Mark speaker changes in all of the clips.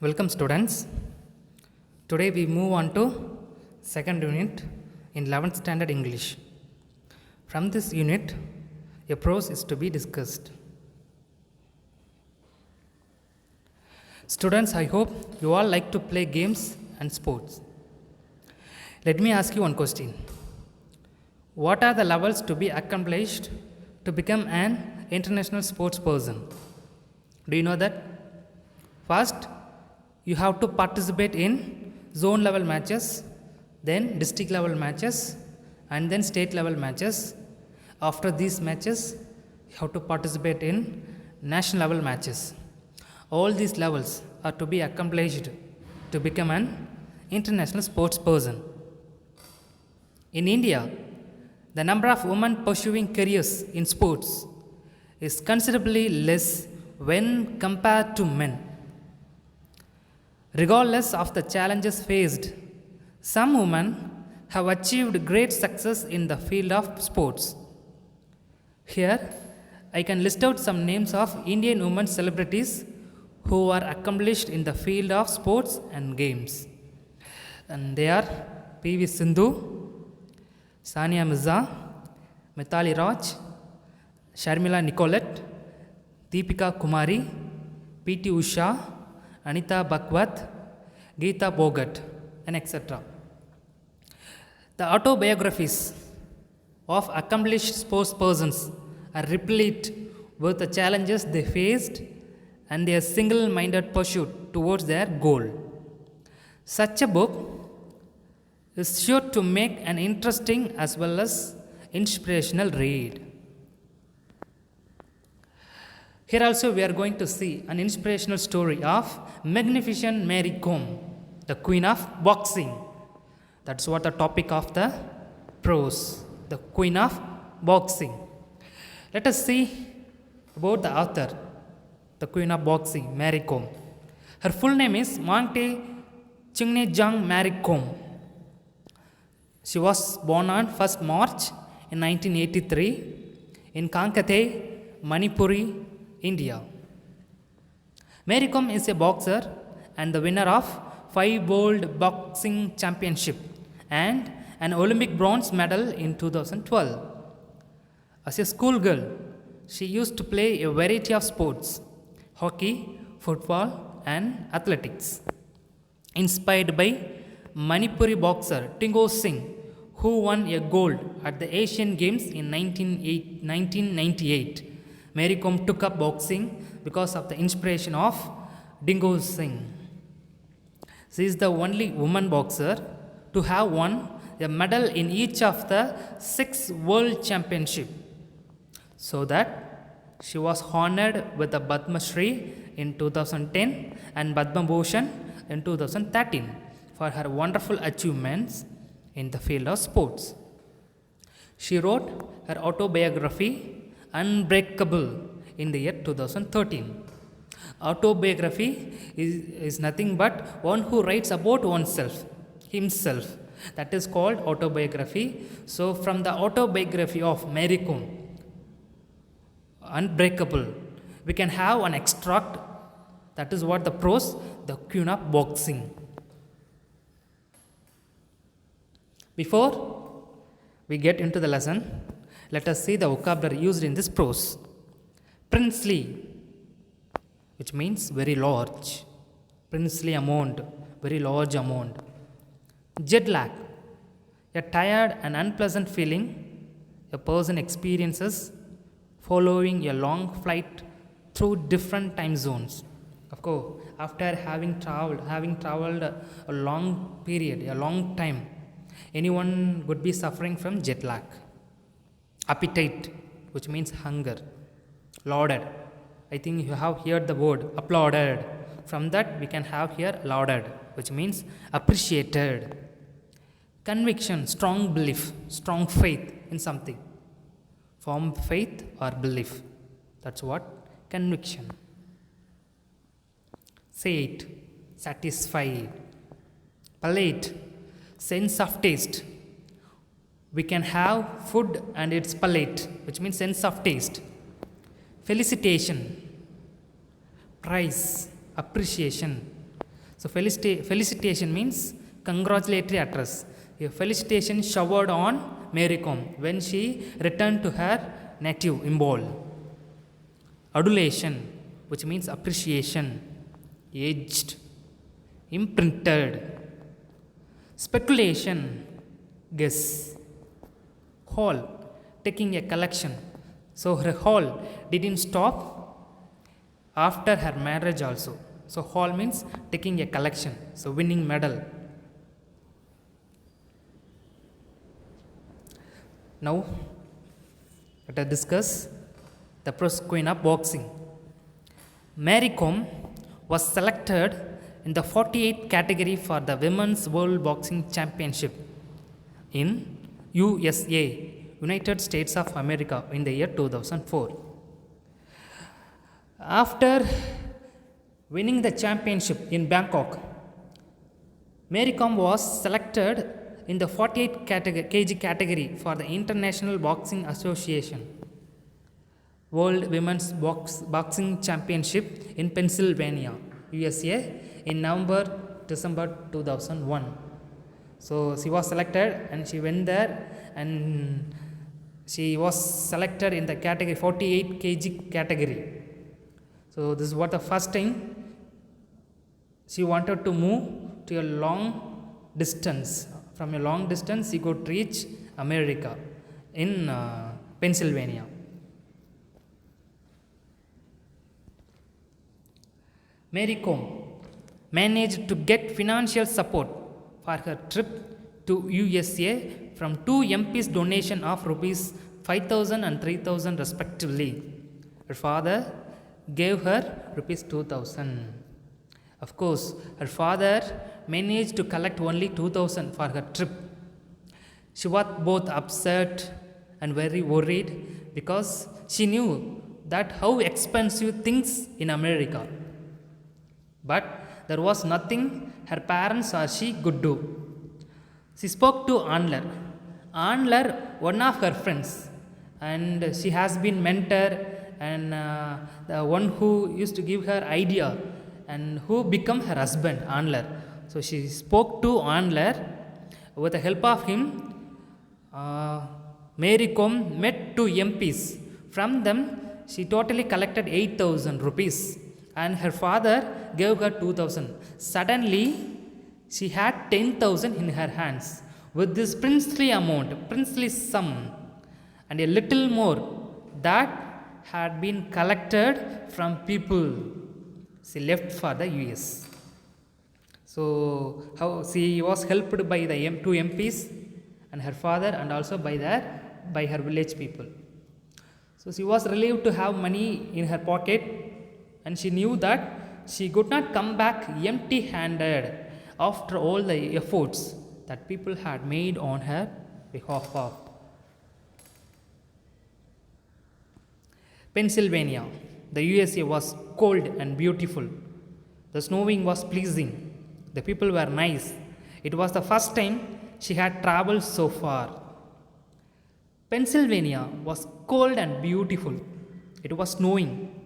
Speaker 1: Welcome students. Today we move on to second unit in 11th standard English. From this unit, a prose is to be discussed. Students, I hope you all like to play games and sports. Let me ask you one question. What are the levels to be accomplished to become an international sports person? Do you know that? First, you have to participate in zone level matches, then district level matches, and then state level matches. After these matches, you have to participate in national level matches. All these levels are to be accomplished to become an international sports person. In India, the number of women pursuing careers in sports is considerably less when compared to men. Regardless of the challenges faced, some women have achieved great success in the field of sports. Here, I can list out some names of Indian women celebrities who are accomplished in the field of sports and games. And they are P.V. Sindhu, Sania Mirza, Mithali Raj, Sharmila Nicolette, Deepika Kumari, P.T. Usha, Anita Bhagwat, Geeta Bhogat, and etc. The autobiographies of accomplished sports persons are replete with the challenges they faced and their single minded pursuit towards their goal. Such a book is sure to make an interesting as well as inspirational read. Here also we are going to see an inspirational story of magnificent Mary Kom, the queen of boxing. That's what the topic of the prose, the queen of boxing. Let us see about the author, the queen of boxing, Mary Kom. Her full name is Mangte Chingnejang Mary Kom. She was born on 1st March in 1983 in Kankate, Manipuri, India. Mary Kom is a boxer and the winner of 5 World Boxing Championship and an Olympic bronze medal in 2012. As a schoolgirl, she used to play a variety of sports: hockey, football, and athletics. Inspired by Manipuri boxer Tingo Singh, who won a gold at the Asian Games in 1998. Mary Kom took up boxing because of the inspiration of Dingo Singh. She is the only woman boxer to have won a medal in each of the 6 world championships. So that she was honored with the Padma Shri in 2010 and Padma Bhushan in 2013 for her wonderful achievements in the field of sports. She wrote her autobiography Unbreakable in the year 2013. Autobiography is nothing but one who writes about oneself, himself. That is called autobiography. So, from the autobiography of Mary Kom, Unbreakable, we can have an extract. That is what the prose, the queen of boxing. Before we get into the lesson, let us see the vocabulary used in this prose. Princely, which means very large. Princely amount, very large amount. Jet lag, a tired and unpleasant feeling a person experiences following a long flight through different time zones. Of course, after having traveled a long period, a long time, anyone would be suffering from jet lag. Appetite, which means hunger. Lauded, I think you have heard the word applauded. From that we can have here lauded, which means appreciated. Conviction, strong belief, strong faith in something. Firm faith or belief. That's what conviction. Sate, satisfied. Palate, sense of taste. We can have food and its palate, which means sense of taste. Felicitation, prize, appreciation. So felicitation means congratulatory address. A felicitation showered on Mary Kom when she returned to her native Imphal. Adulation, which means appreciation, aged, imprinted. Speculation, guess. Haul, taking a collection. So her haul didn't stop after her marriage also. So haul means taking a collection. So winning medal. Now let us discuss the pros queen of boxing. Mary Kom was selected in the 48th category for the Women's World Boxing Championship in USA, United States of America, in the year 2004. After winning the championship in Bangkok, Mary Kom was selected in the 48 kg category for the International Boxing Association World Women's Boxing Championship in Pennsylvania, USA in December 2001. So she was selected and she went there and she was selected in the category 48 kg category. So this was the first time she wanted to move to a long distance. From a long distance she could reach America in Pennsylvania. Mary Kom managed to get financial support for her trip to USA from two MPs' donation of rupees 5,000 and 3,000 respectively. Her father gave her rupees 2,000. Of course, her father managed to collect only 2,000 for her trip. She was both upset and very worried because she knew that how expensive things in America. But there was nothing her parents or she could do. She spoke to Andler. Andler, one of her friends, and she has been mentor and the one who used to give her idea and who become her husband, Andler. So she spoke to Andler. With the help of him, Mary Kom met two MPs. From them, she totally collected 8,000 rupees and her father gave her 2,000. Suddenly, she had 10,000 in her hands. With this princely amount, princely sum, and a little more that had been collected from people, she left for the US. So, how she was helped by the two MPs and her father, and also by her village people. So she was relieved to have money in her pocket, and she knew that she could not come back empty handed after all the efforts that people had made on her behalf of. Pennsylvania, the USA was cold and beautiful. The snowing was pleasing. The people were nice. It was the first time she had traveled so far. Pennsylvania was cold and beautiful. It was snowing.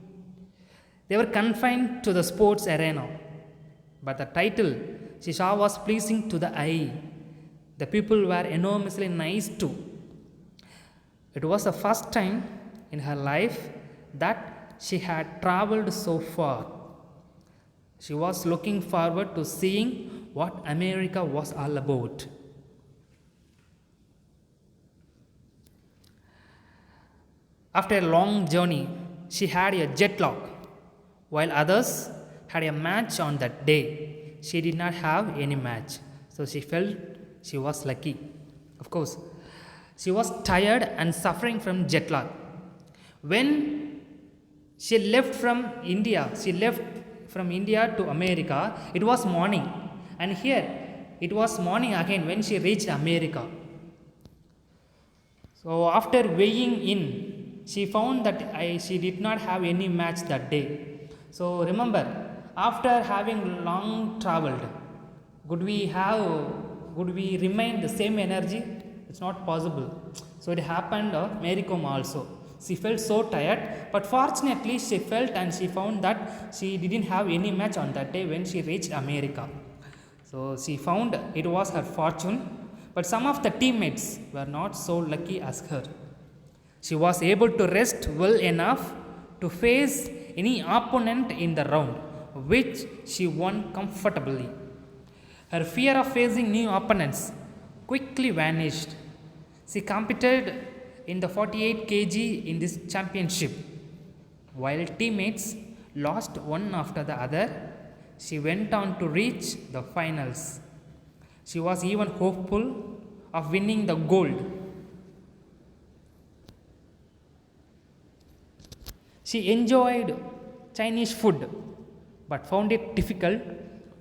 Speaker 1: They were confined to the sports arena, but the title she saw was pleasing to the eye. The people were enormously nice too. It was the first time in her life that she had traveled so far. She was looking forward to seeing what America was all about. After a long journey, she had a jet lag, while others had a match on that day. She did not have any match, so she felt she was lucky. Of course, she was tired and suffering from jet lag. When she left from India to America, it was morning, and here it was morning again when she reached America. So after weighing in, she found that she did not have any match that day. So remember, after having long traveled, could we remain the same energy? It's not possible. So it happened Mary Kom also. She felt so tired, but fortunately she felt and she found that she didn't have any match on that day when she reached America. So she found it was her fortune, but some of the teammates were not so lucky as her. She was able to rest well enough to face any opponent in the round, which she won comfortably. Her fear of facing new opponents quickly vanished. She competed in the 48 kg in this championship. While teammates lost one after the other, she went on to reach the finals. She was even hopeful of winning the gold. She enjoyed Chinese food but found it difficult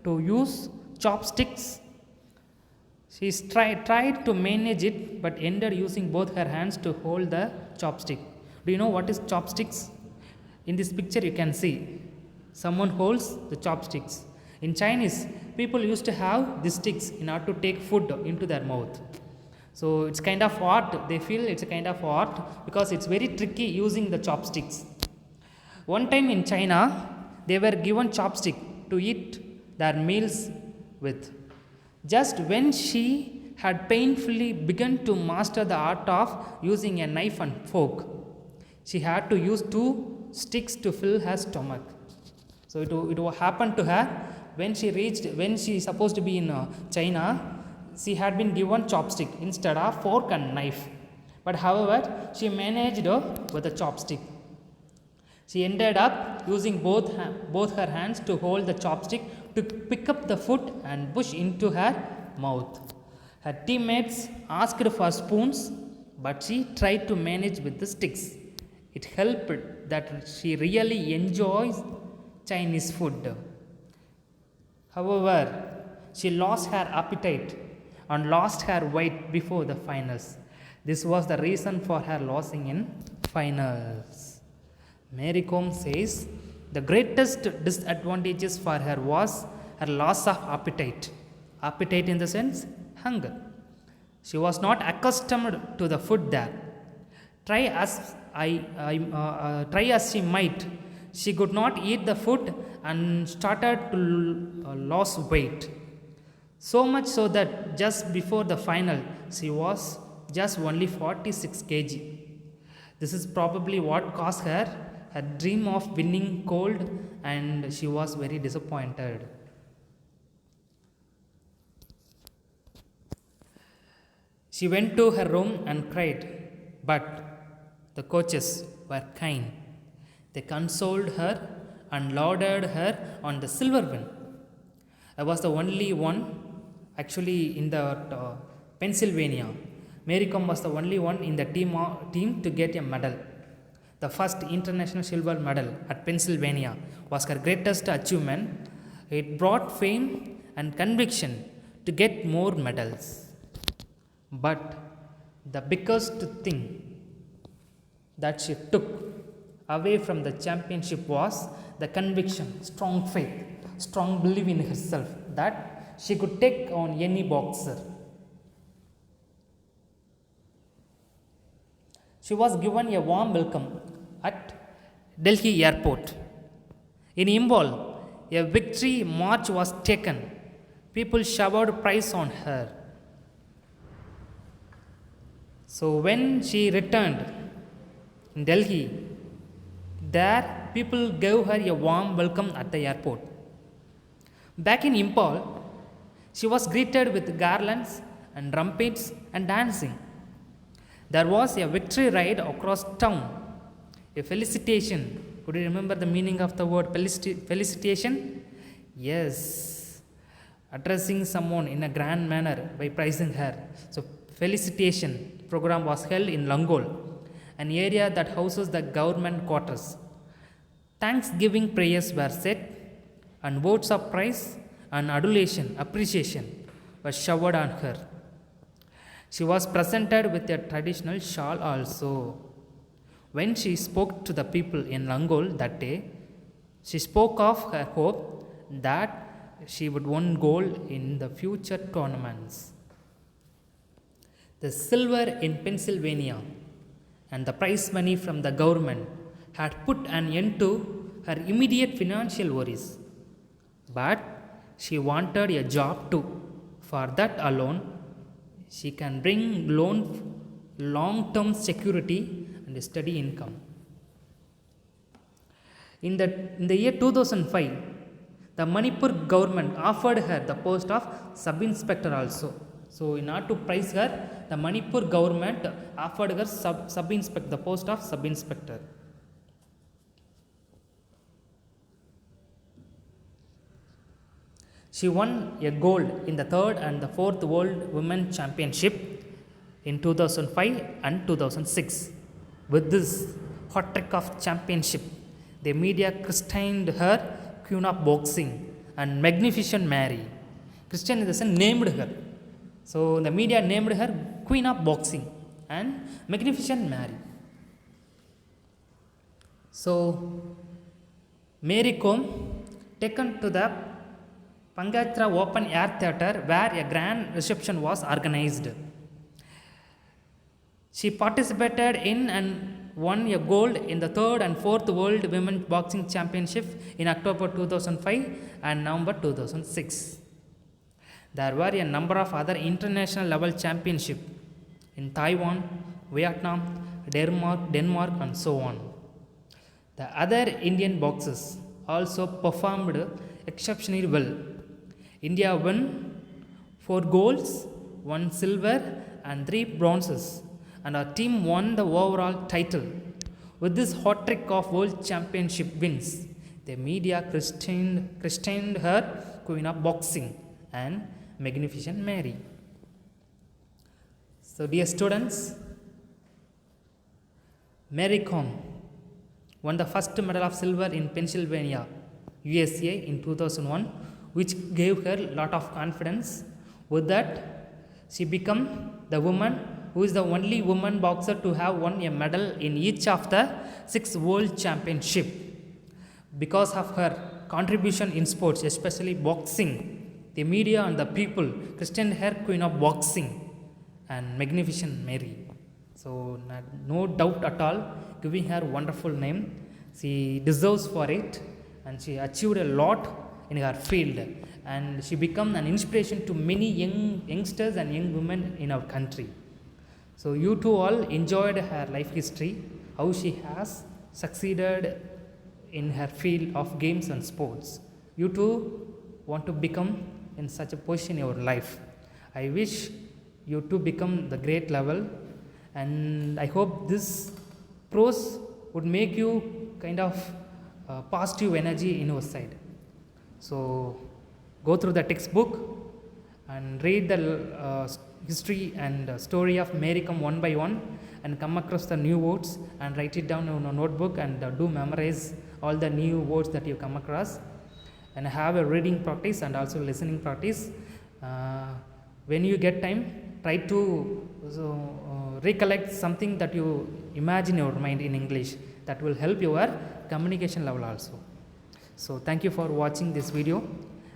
Speaker 1: to use chopsticks. She tried to manage it but ended using both her hands to hold the chopstick. Do you know what is chopsticks? In this picture, you can see someone holds the chopsticks. In Chinese, people used to have these sticks in order to take food into their mouth. So it's kind of art. They feel it's a kind of art because it's very tricky using the chopsticks. One time in China, they were given chopstick to eat their meals with. Just when she had painfully begun to master the art of using a knife and fork, she had to use two sticks to fill her stomach. So it happened to her when she supposed to be in China, she had been given chopstick instead of fork and knife. But however, she managed with a chopstick. She ended up using both her hands to hold the chopstick to pick up the food and push into her mouth. Her teammates asked for spoons, but she tried to manage with the sticks. It helped that she really enjoys Chinese food. However, she lost her appetite and lost her weight before the finals. This was the reason for her losing in finals. Mary Kom says the greatest disadvantages for her was her loss of appetite. Appetite in the sense hunger. She was not accustomed to the food there. Try as she might, she could not eat the food and started to lose weight. So much so that just before the final, she was just only 46 kg. This is probably what caused her dream of winning gold, and she was very disappointed. She went to her room and cried, but the coaches were kind. They consoled her and lauded her on the silver win. I was the only one, actually, in the Pennsylvania. Mary Kom was the only one in the team to get a medal. The first international silver medal at Pennsylvania was her greatest achievement. It brought fame and conviction to get more medals. But the biggest thing that she took away from the championship was the conviction, strong faith, strong belief in herself that she could take on any boxer. She was given a warm welcome at Delhi airport. In Imphal, a victory march was taken. People showered praise on her. So when she returned in Delhi, there people gave her a warm welcome at the airport. Back in Imphal, she was greeted with garlands and trumpets and dancing. There was a victory ride across town, a felicitation. Could you remember the meaning of the word felicitation? Yes, addressing someone in a grand manner by praising her. So, felicitation program was held in Langol, an area that houses the government quarters. Thanksgiving prayers were said, and words of praise and adulation, appreciation were showered on her. She was presented with a traditional shawl also. When she spoke to the people in Langol that day, she spoke of her hope that she would win gold in the future tournaments. The silver in Pennsylvania and the prize money from the government had put an end to her immediate financial worries. But she wanted a job too. For that alone, she can bring long term security and steady income. In the year 2005, the Manipur government offered her the post of sub inspector also. So, in order to prize her, the Manipur government offered her the post of sub inspector. She won a gold in the third and the fourth World Women Championship in 2005 and 2006. With this hot trick of championship, the media christened her Queen of Boxing and Magnificent Mary. Christian in the sense named her. So the media named her Queen of Boxing and Magnificent Mary. So Mary Kom taken to the Pangatra Open Air Theatre where a grand reception was organized. She participated in and won a gold in the third and fourth World Women's Boxing Championship in October 2005 and November 2006. There were a number of other international level championships in Taiwan, Vietnam, Denmark and so on. The other Indian boxers also performed exceptionally well. India won 4 golds, 1 silver and 3 bronzes, and our team won the overall title. With this hot trick of World Championship wins, the media christened her Queen of Boxing and Magnificent Mary. So dear students, Mary Kom won the first medal of silver in Pennsylvania, USA in 2001, which gave her a lot of confidence. With that, she became the woman who is the only woman boxer to have won a medal in each of the 6 world championships. Because of her contribution in sports, especially boxing, the media and the people christened her Queen of Boxing and Magnificent Mary. So no doubt at all, giving her wonderful name. She deserves for it, and she achieved a lot in her field, and she became an inspiration to many youngsters and young women in our country. So you too all enjoyed her life history, how she has succeeded in her field of games and sports. You too want to become in such a position in your life. I wish you too become the great level, and I hope this prose would make you kind of positive energy in your side. So go through the textbook and read the history and story of Mary Kom one by one, and come across the new words and write it down in a notebook, and do memorize all the new words that you come across, and have a reading practice and also listening practice. When you get time, try to recollect something that you imagine in your mind in English. That will help your communication level also. So thank you for watching this video.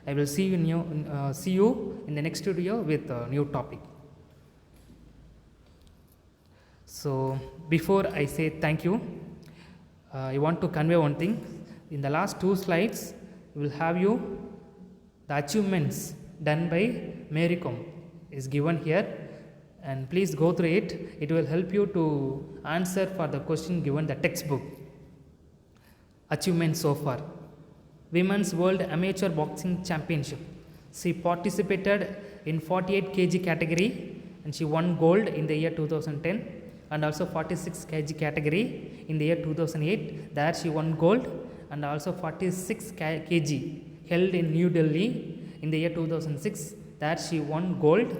Speaker 1: I will see you in the next video with a new topic. So before I say thank you, I want to convey one thing. In the last 2 slides, we will have you the achievements done by Mary Kom is given here, and please go through it. It will help you to answer for the question given the textbook. Achievements so far: Women's World Amateur Boxing Championship. She participated in 48 kg category and she won gold in the year 2010, and also 46 kg category in the year 2008. There she won gold, and also 46 kg held in New Delhi in the year 2006. There she won gold,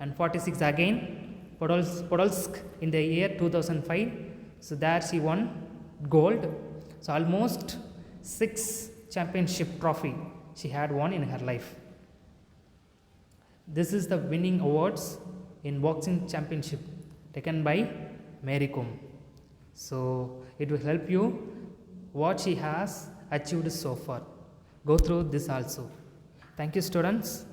Speaker 1: and 46 again Podolsk in the year 2005. So there she won gold. So almost 6 championship trophy she had won in her life. This is the winning awards in boxing championship taken by Mary Kom. So it will help you what she has achieved so far. Go through this also. Thank you, students.